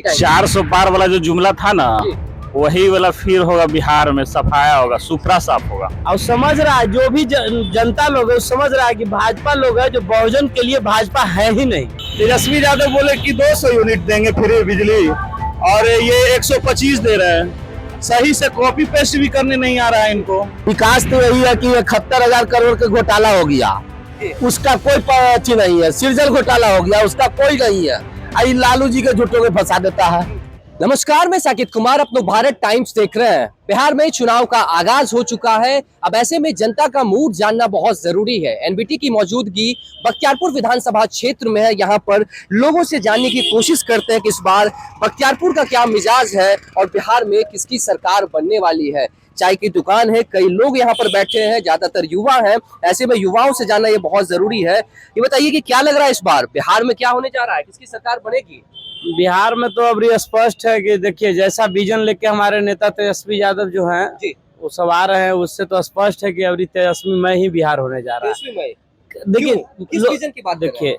400 पार वाला जो जुमला था ना, वही वाला फिर होगा बिहार में, सफाया होगा, सुपरा साफ होगा। और समझ रहा है जो भी जनता लोग है समझ रहा है कि भाजपा लोग है जो बहुजन के लिए भाजपा है ही नहीं। तेजस्वी यादव बोले कि 200 यूनिट देंगे फ्री बिजली और ये 125 दे रहे हैं। सही से कॉपी पेस्ट भी करने नहीं आ रहा है इनको। विकास तो यही है कि 71,000 करोड़ का घोटाला हो गया, उसका कोई पची नहीं है। सृजल घोटाला हो गया, उसका कोई नहीं है। आई लालू जी के झूठों में फंसा देता है। नमस्कार, मैं साकिब कुमार अपनो भारत टाइम्स देख रहे हैं। बिहार में चुनाव का आगाज हो चुका है। अब ऐसे में जनता का मूड जानना बहुत जरूरी है। एनबीटी की मौजूदगी बख्तियारपुर विधानसभा क्षेत्र में है। यहाँ पर लोगों से जानने की कोशिश करते हैं कि इस बार बख्तियारपुर का क्या मिजाज है और बिहार में किसकी सरकार बनने वाली है। चाय की दुकान है, कई लोग यहाँ पर बैठे हैं, ज्यादातर युवा हैं। ऐसे में युवाओं से जानना ये बहुत जरूरी है। ये बताइए कि क्या लग रहा है इस बार बिहार में क्या होने जा रहा है, किसकी सरकार बनेगी? बिहार में तो अब स्पष्ट है कि देखिए, जैसा विजन लेके हमारे नेता तेजस्वी यादव जो हैं वो सब आ रहे हैं, उससे तो स्पष्ट है कि अभी तेजस्वी में ही बिहार होने जा रहा है। देखिए, किस विजन की बात देखिए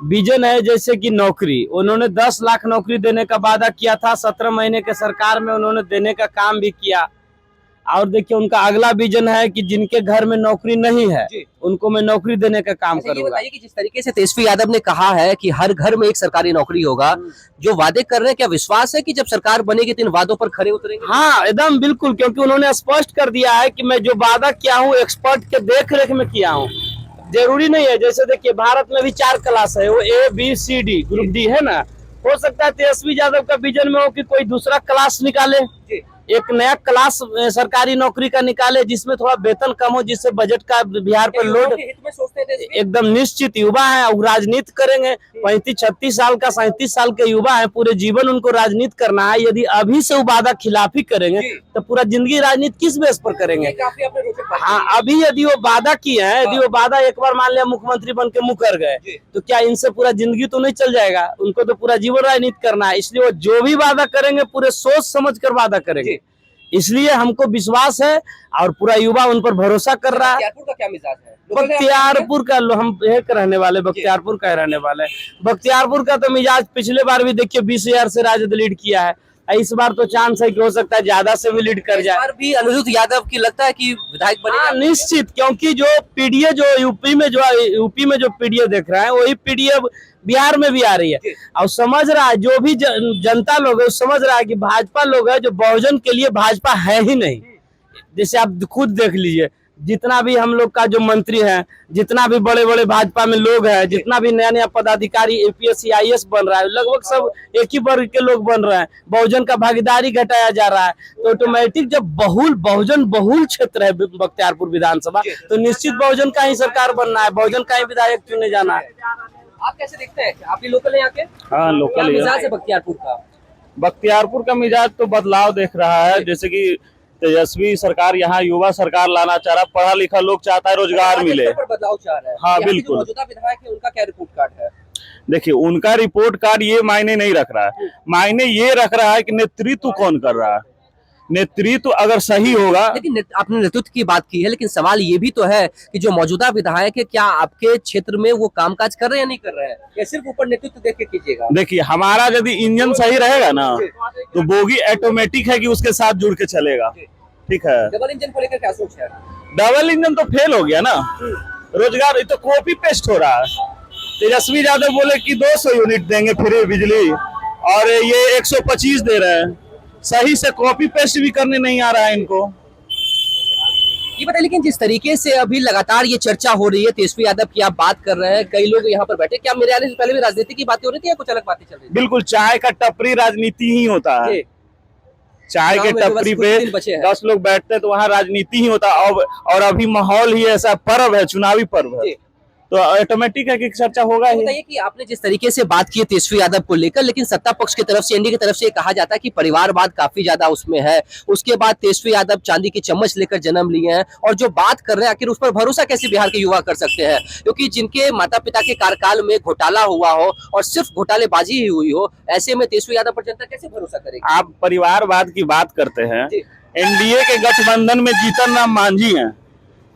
विजन है जैसे कि नौकरी, उन्होंने 10 लाख नौकरी देने का वादा किया था। 17 महीने के सरकार में उन्होंने देने का काम भी किया। और देखिए, उनका अगला विजन है कि जिनके घर में नौकरी नहीं है उनको मैं नौकरी देने का काम करूंगा। बताइए कि जिस तरीके से तेजस्वी यादव ने कहा है कि हर घर में एक सरकारी नौकरी होगा, जो वादे कर रहे हैं, क्या विश्वास है कि जब सरकार बनेगी तो इन वादों पर खरे उतरेंगे? हाँ, एकदम बिल्कुल, क्योंकि उन्होंने स्पष्ट कर दिया है कि मैं जो वादा किया हूँ एक्सपर्ट के देख रेख में किया हूँ। जरूरी नहीं है, जैसे देखिए भारत में भी 4 क्लास है, वो ABCD ग्रुप D है ना। हो सकता है तेजस्वी यादव का विजन में हो कि कोई दूसरा क्लास निकाले, एक नया क्लास सरकारी नौकरी का निकाले जिसमें थोड़ा वेतन कम हो, जिससे बजट का बिहार पर लोड एकदम निश्चित। युवा है और राजनीति करेंगे, 35-36 साल का 37 साल के युवा है, पूरे जीवन उनको राजनीति करना है। यदि अभी से वो वादा खिलाफी करेंगे तो पूरा जिंदगी राजनीति किस बेस पर करेंगे? हाँ, अभी यदि वो वादा किए हैं, यदि वो वादा एक बार मान लिया मुख्यमंत्री बन के मुकर गए तो क्या इनसे पूरा जिंदगी तो नहीं चल जाएगा? उनको तो पूरा जीवन राजनीति करना है, इसलिए वो जो भी वादा करेंगे पूरे सोच समझ कर वादा करेंगे। इसलिए हमको विश्वास है और पूरा युवा उन पर भरोसा कर रहा है। बख्तियारपुर का क्या मिजाज है? बख्तियारपुर का हम एक रहने वाले, बख्तियारपुर का रहने वाले। बख्तियारपुर का तो मिजाज पिछले बार भी देखिए 20,000 से राजद लीड किया है। इस बार तो चांस है कि हो सकता है ज्यादा से भी लीड कर जाए। इस बार भी अनिरुद्ध यादव की लगता है कि विधायक बनेगा? निश्चित, क्योंकि जो पीडीए जो यूपी में जो पीडीए देख रहा है वही पीडीए बिहार में भी आ रही है। और समझ रहा है जो भी जनता लोग है समझ रहा है कि भाजपा लोग है जो बहुजन के लिए भाजपा है ही नहीं। जैसे आप खुद देख लीजिए, जितना भी हम लोग का जो मंत्री है, जितना भी बड़े बड़े भाजपा में लोग हैं, जितना भी नया नया पदाधिकारी APS IAS बन रहा है, लगभग सब एक ही वर्ग के लोग बन रहे हैं। बहुजन का भागीदारी घटाया जा रहा है, तो ऑटोमेटिक जब बहुजन बहुल क्षेत्र है बख्तियारपुर विधानसभा, तो निश्चित बहुजन का ही सरकार बनना है, बहुजन का ही विधायक चुने जाना है। आप कैसे देखते हैं? आप भी लोकल हैं यहाँ के? हाँ, लोकल मिजाज है बख्तियारपुर का? बख्तियारपुर का मिजाज तो बदलाव देख रहा है। जैसे कि तेजस्वी सरकार यहाँ युवा सरकार लाना चाह रहा, पढ़ा लिखा लोग चाहता है रोजगार मिले, बदलाव चाह रहा है। हाँ बिल्कुल। मौजूदा विधायक है, उनका क्या रिपोर्ट कार्ड है? देखिए, उनका रिपोर्ट कार्ड ये मायने नहीं रख रहा है, मायने ये रख रहा है कि नेतृत्व कौन कर रहा है। नेतृत्व अगर सही होगा। लेकिन आपने नेतृत्व की बात की है, लेकिन सवाल ये भी तो है कि जो मौजूदा विधायक है, क्या आपके क्षेत्र में वो कामकाज कर रहे हैं या नहीं कर रहे हैं, या सिर्फ ऊपर नेतृत्व देख के कीजिएगा? देखिए, हमारा यदि इंजन सही रहेगा ना तो बोगी ऑटोमेटिक है कि उसके साथ जुड़ के चलेगा। ठीक है, डबल इंजन को लेकर क्या सोच है? डबल इंजन तो फेल हो गया ना। रोजगार तो कॉपी पेस्ट हो रहा है। तेजस्वी यादव बोले कि 200 यूनिट देंगे फ्री बिजली और ये 125 दे रहे हैं। सही से कॉपी पेस्ट भी करने नहीं आ रहा है इनको। ये बताइए, लेकिन जिस तरीके से अभी लगातार ये चर्चा हो रही है, तेजस्वी यादव की आप बात कर रहे हैं, कई लोग यहाँ पर बैठे, क्या मेरे आने से पहले भी राजनीति की बातें हो रही थी या कुछ अलग बातें चल रही थी? बिल्कुल, चाय का टपरी राजनीति ही होता है। चाय के टपरी पे 10 लोग बैठते हैं तो वहाँ राजनीति ही होता है। और अभी माहौल ही ऐसा, पर्व है, चुनावी पर्व है, तो ऑटोमेटिक है कि चर्चा होगा ही। बताइए कि आपने जिस तरीके से बात की है तेजस्वी यादव को लेकर, लेकिन सत्ता पक्ष की तरफ से, एनडीए की तरफ से कहा जाता है कि परिवारवाद काफी ज्यादा उसमें है। उसके बाद तेजस्वी यादव चांदी की चम्मच लेकर जन्म लिए हैं, और जो बात कर रहे हैं आखिर उस पर भरोसा कैसे बिहार के युवा कर सकते हैं, क्योंकि जिनके माता पिता के कार्यकाल में घोटाला हुआ हो और सिर्फ घोटालेबाजी ही हुई हो, ऐसे में तेजस्वी यादव पर जनता कैसे भरोसा करेगी? आप परिवारवाद की बात करते हैं, एनडीए के गठबंधन में जीतन राम मांझी हैं,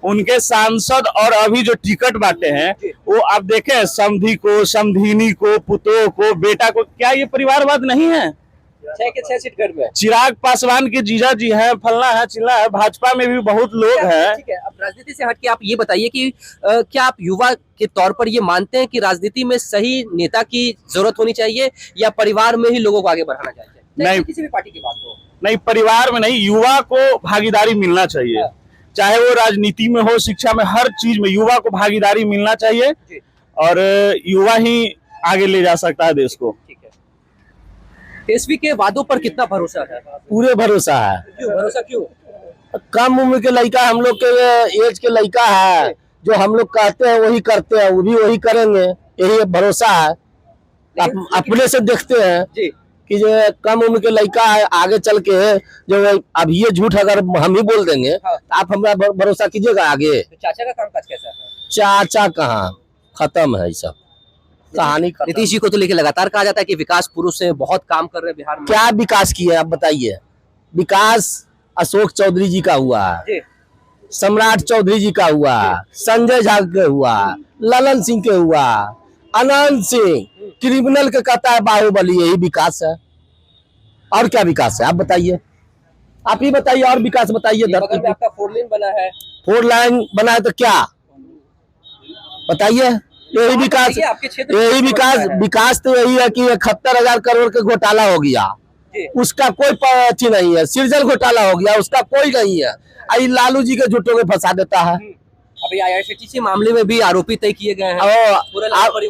उनके सांसद और अभी जो टिकट बांटे हैं वो आप देखें, समधी को, समधिनी को, पुतों को, बेटा को, क्या ये परिवारवाद नहीं है? 6 के 6 सीट गढ़ में। चिराग पासवान के जीजा जी हैं, फलना है चिल्ला है, भाजपा में भी बहुत लोग हैं। ठीक है, अब राजनीति से हटके आप ये बताइए कि क्या आप युवा के तौर पर ये मानते हैं कि राजनीति में सही नेता की जरूरत होनी चाहिए या परिवार में ही लोगों को आगे बढ़ाना चाहिए? नहीं, किसी भी पार्टी की बात हो। नहीं, परिवार में नहीं, युवा को भागीदारी मिलना चाहिए, चाहे वो राजनीति में हो, शिक्षा में, हर चीज में युवा को भागीदारी मिलना चाहिए और युवा ही आगे ले जा सकता है देश को। ठीक है, तेजस्वी के वादों पर कितना भरोसा है? पूरे भरोसा है। क्यों भरोसा, क्यों? कम उम्र के लड़का, हम लोग के एज के लड़का है, जो हम लोग कहते हैं वही करते हैं, वो भी वही करेंगे, यही भरोसा है। अपने से देखते हैं जी कि जो कम उम्र के लड़का है, आगे चल के जो अब ये झूठ अगर हम ही बोल देंगे तो आप हमारा भरोसा कीजिएगा आगे। तो चाचा का कामकाज कैसा है? चाचा कहाँ, खत्म है ये सब कहानी। नीतीश जी को तो लेके लगातार कहा जाता है कि विकास पुरुष है, बहुत काम कर रहे हैं बिहार में। क्या विकास किए आप बताइए? विकास अशोक चौधरी जी का हुआ, सम्राट चौधरी जी का हुआ, संजय झा के हुआ, ललन सिंह के हुआ, अनंत सिंह क्रिमिनल के कहता है बाहुबली, यही विकास है। और क्या विकास है आप बताइए? आप ही बताइए, और विकास बताइए। बगल में आपका 4 लेन बना है। 4 लाइन बना है तो क्या बताइए? यही विकास, आपके क्षेत्र यही विकास तो यही है कि 71,000 करोड़ का घोटाला हो गया, उसका कोई अथी नहीं है। सृजल घोटाला हो गया, उसका कोई नहीं है। आई लालू जी के झूठों में फंसा देता है। अभी IRCTC मामले में भी आरोपी तय किए गए हैं।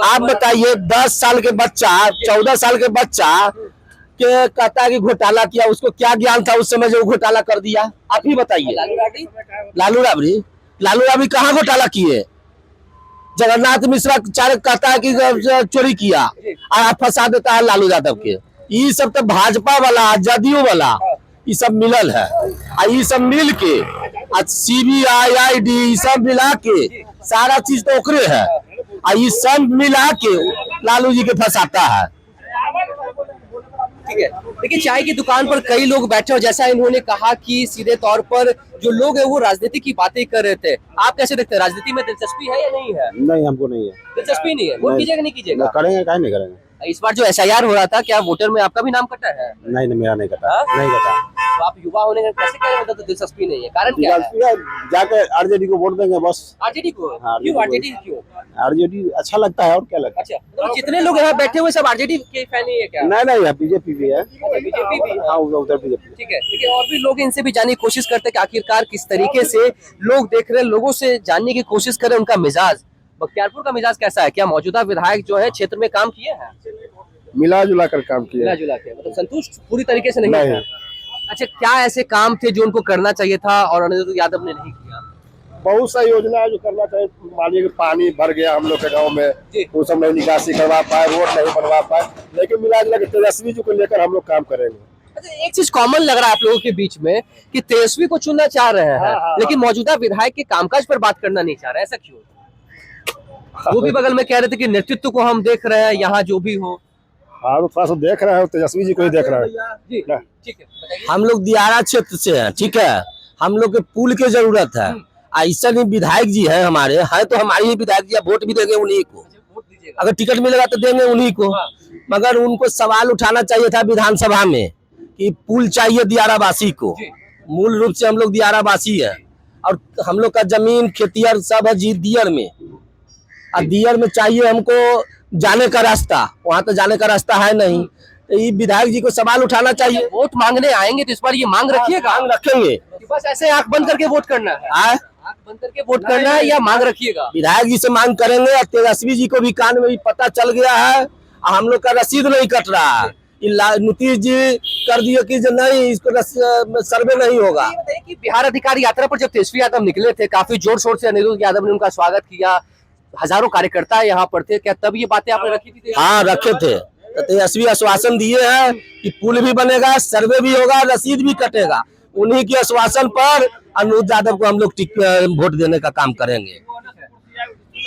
आप बताइए, 10 साल के बच्चा, 14 साल के बच्चा के कहता है कि घोटाला किया, उसको क्या ज्ञान था उस समय जो घोटाला कर दिया? आप ही बताइए। लालू राबड़ी कहाँ घोटाला किए? जगन्नाथ मिश्रा चारे कहता है कि चोरी किया और फंसा देता है लालू यादव के। ये सब तो भाजपा वाला, जदयू वाला, ये सब मिलल है। ये सब मिल के CBI ID सब मिला के सारा चीज तो ओकरे है, ये सब मिला के लालू जी के फंसाता है। ठीक है, देखिए चाय की दुकान पर कई लोग बैठे हो, जैसा इन्होंने कहा कि सीधे तौर पर जो लोग हैं वो राजनीति की बातें कर रहे थे। आप कैसे देखते हैं, राजनीति में दिलचस्पी है या नहीं है? नहीं, हमको नहीं है दिलचस्पी। नहीं है? वोट कीजिएगा नहीं कीजिएगा? करेंगे, काहे नहीं करेंगे। इस बार जो SIR हो रहा था, क्या वोटर में आपका भी नाम कटा है? नहीं, मेरा नहीं कटा, नहीं कटा। तो आप युवा होने का कैसे कह रहे हो तो दिलचस्पी नहीं है? कारण क्या है? जाके RJD को वोट देंगे बस। RJD को? हाँ, क्यों RJD क्यों? RJD अच्छा लगता है, और क्या लगता है। अच्छा, तो जितने लोग यहाँ बैठे हुए सब RJD के फैन ही है क्या? नहीं, BJP भी है। BJP भी? हाँ, उधर BJP। ठीक है, लेकिन और भी लोग इनसे भी जानने की कोशिश करते हैं कि आखिरकार किस तरीके से लोग देख रहे हैं, लोगों से जानने की कोशिश करें उनका मिजाज। बख्तियारपुर का मिजाज कैसा है? क्या मौजूदा विधायक जो है क्षेत्र में काम किए हैं? मिला जुला कर काम किया। मिला जुला के मतलब संतुष्ट पूरी तरीके से नहीं है। अच्छा, क्या ऐसे काम थे जो उनको करना चाहिए था और अनिरुद्ध यादव ने नहीं किया? बहुत सा योजना है जो करना चाहिए। मानिए कि पानी भर गया हम लोग के गाँव में, वो सब नहीं निकासी करवा पाए, रोड नहीं बनवा पाए, लेकिन मिला जुला के तेजस्वी जी को लेकर हम लोग काम करेंगे। अच्छा, एक चीज कॉमन लग रहा है आप लोगों के बीच में कि तेजस्वी को चुनना चाह रहे हैं, लेकिन मौजूदा विधायक के कामकाज पर बात करना नहीं चाह रहे, ऐसा क्यों? वो भी बगल में कह रहे थे कि नेतृत्व को हम देख रहे हैं, यहाँ जो भी हो। हाँ, तो थोड़ा सा देख रहे हैं, तेजस्वी जी को ही देख रहे हैं। ठीक है, हम लोग दियारा क्षेत्र से हैं, ठीक है, हम लोग के पुल की जरूरत है। ऐसा नहीं विधायक जी है हमारे, है तो हमारे ही विधायक जी, वोट भी देंगे उन्हीं को, अगर टिकट मिलेगा तो देंगे उन्हीं को। मगर उनको सवाल उठाना चाहिए था विधानसभा में कि पुल चाहिए दियारा वासी को। मूल रूप से हम लोग दियारा वासी है और हम लोग का जमीन खेतियर सब है जी दियर में, और दियर में चाहिए हमको जाने का रास्ता, वहाँ तो जाने का रास्ता है नहीं। तो ये विधायक जी को सवाल उठाना चाहिए। वोट मांगने आएंगे तो इस बार ये मांग रखिएगा? मांग रखेंगे, बस ऐसे आंख बंद करके वोट करना है? आंख बंद करके वोट करना है या मांग रखिएगा? विधायक जी से मांग करेंगे। और तेजस्वी जी को भी कान में भी पता चल गया है, हम लोग का रसीद नहीं कट रहा है। नीतीश जी कर दिए कि जो नहीं, इसको सर्वे नहीं होगा। कि बिहार अधिकार यात्रा पर जब तेजस्वी यादव निकले थे, काफी जोर शोर से अनिरुद्ध यादव ने उनका स्वागत किया, हजारों कार्यकर्ता यहाँ पर थे, क्या तब ये बातें आपने रखी थी? हाँ, रखे थे। तो तेजस्वी आश्वासन दिए हैं कि पुल भी बनेगा, सर्वे भी होगा, रसीद भी कटेगा। उन्हीं के आश्वासन पर अनिरुद्ध यादव को हम लोग वोट देने का काम करेंगे।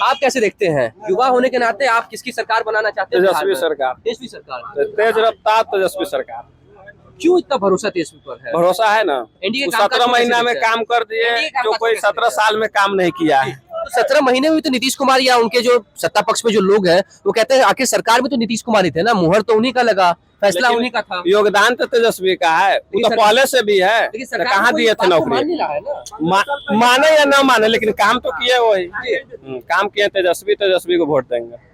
आप कैसे देखते हैं, युवा होने के नाते आप किसकी सरकार बनाना चाहते हैं? तेजस्वी सरकार। तेजस्वी सरकार, तेज रफ्तार तेजस्वी सरकार। क्यों इतना भरोसा तेजस्वी पर है? भरोसा है ना, एनडीए 17 महीना में काम कर दिए, जो कोई 17 साल में काम नहीं किया है। तो 17 महीने में भी तो नीतीश कुमार या उनके जो सत्ता पक्ष में जो लोग हैं वो कहते हैं आखिर सरकार में तो नीतीश कुमार ही थे ना, मुहर तो उन्हीं का लगा, फैसला लेकिन उन्हीं का था। योगदान तो तेजस्वी का है, वो तो पहले से भी है। लेकिन सरकार कहाँ कोई दिए बात थे को नौकरी? मान नहीं रहा है ना। माने या ना माने, लेकिन काम तो किए वही। काम किए तेजस्वी को वोट देंगे।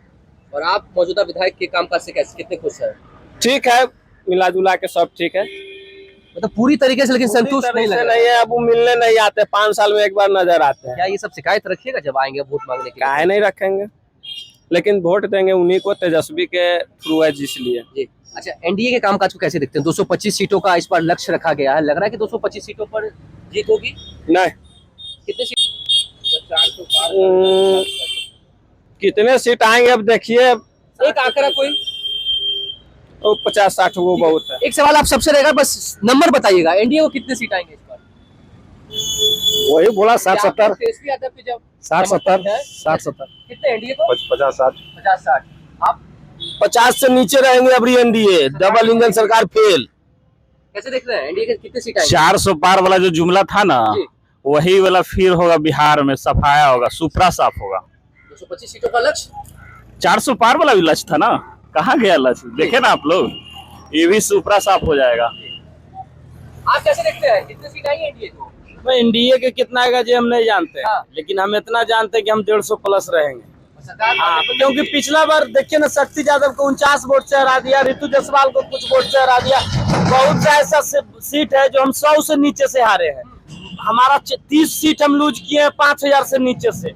और आप मौजूदा विधायक के कामकाज से कैसे कितने खुश हैं? ठीक है, मिला जुला के सब ठीक है। मतलब पूरी तरीके से, लेकिन संतुष्ट नहीं लग रहा नहीं है। अब वो मिलने नहीं आते, 5 साल में एक बार नजर आते हैं। क्या ये सब शिकायत रखिएगा जब आएंगे वोट मांगने के लिए? काहे नहीं रखेंगे, लेकिन वोट देंगे उन्हीं को, तेजस्वी के थ्रू है इसलिए। जी। अच्छा, एनडीए के कामकाज को कैसे देखते हैं? 225 सीटों का इस बार लक्ष्य रखा गया है, लग रहा है कि 225 सीटों पर जीत होगी? नहीं, कितने सीट? कितने सीट आएंगे अब देखिए। एक आंकड़ा कोई? 50-60 वो बहुत है। एक सवाल आप सबसे रहेगा, बस नंबर बताइएगा, एनडीए को कितने सीट आएंगे इस बार? वही बोला 60-70 तेजस्वी यादव पे जब 60-70 कितने एनडीए को? 50-60 50-60। आप 50 से नीचे रहेंगे अभी एनडीए, डबल इंजन सरकार फेल। कैसे देख रहे हैं एनडीए के कितने सीट आएंगे? 400 पार वाला जो जुमला था ना, जी। वही वाला फिर होगा बिहार में, सफाया होगा, सुपरा साफ होगा। 225 सीटों का लक्ष्य? 400 पार वाला भी लक्ष्य था ना, कहाँ गया लक्ष्य? देखे ना आप लोग, ये भी सुपरा साफ हो जाएगा। आप कैसे देखते हैं कितने सीट आएंगे एनडीए को? एनडीए के कितना आएगा जी हम नहीं जानते, हाँ। लेकिन हम इतना जानते हैं कि हम 150 प्लस रहेंगे। सरकार हाँ, क्योंकि पिछला बार देखिए ना, शक्ति यादव को 49 वोट से हरा दिया, ऋतु जायसवाल को कुछ वोट से हरा दिया। बहुत सा ऐसा सीट है जो हम 100 से नीचे से हारे हैं। हमारा 30 सीट हम लूज किए हैं 5000 से नीचे से।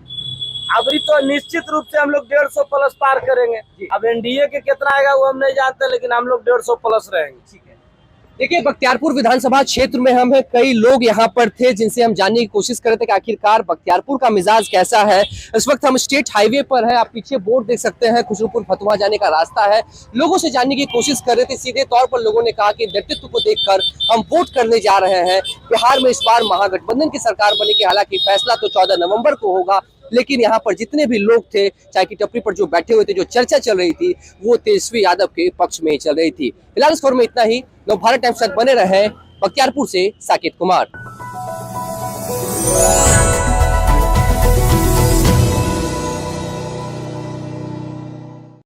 अभी तो निश्चित रूप से हम लोग 150 प्लस पार करेंगे। अब एनडीए के कितना आएगा वो हम नहीं जानते, लेकिन हम लोग 150 प्लस रहेंगे। ठीक है। देखिए, बख्तियारपुर विधानसभा क्षेत्र में हम हैं, कई लोग यहाँ पर थे जिनसे हम जानने की कोशिश कर रहे थे कि आखिरकार बख्तियारपुर का मिजाज कैसा है। इस वक्त हम स्टेट हाईवे पर हैं, आप पीछे बोर्ड देख सकते हैं, खुसरूपुर फतुहा जाने का रास्ता है। लोगों से जानने की कोशिश कर रहे थे, सीधे तौर पर लोगों ने कहा कि नेतृत्व को देखकर हम वोट करने जा रहे हैं। बिहार में इस बार महागठबंधन की सरकार बनेगी, हालांकि फैसला तो 14 नवंबर को होगा, लेकिन यहाँ पर जितने भी लोग थे, चाय की टपरी पर जो बैठे हुए थे, जो चर्चा चल रही थी, वो तेजस्वी यादव के पक्ष में ही चल रही थी। फिलहाल इस खबर में इतना ही। नवभारत टाइम्स साथ बने रहे। बख्तियारपुर से साकेत कुमार।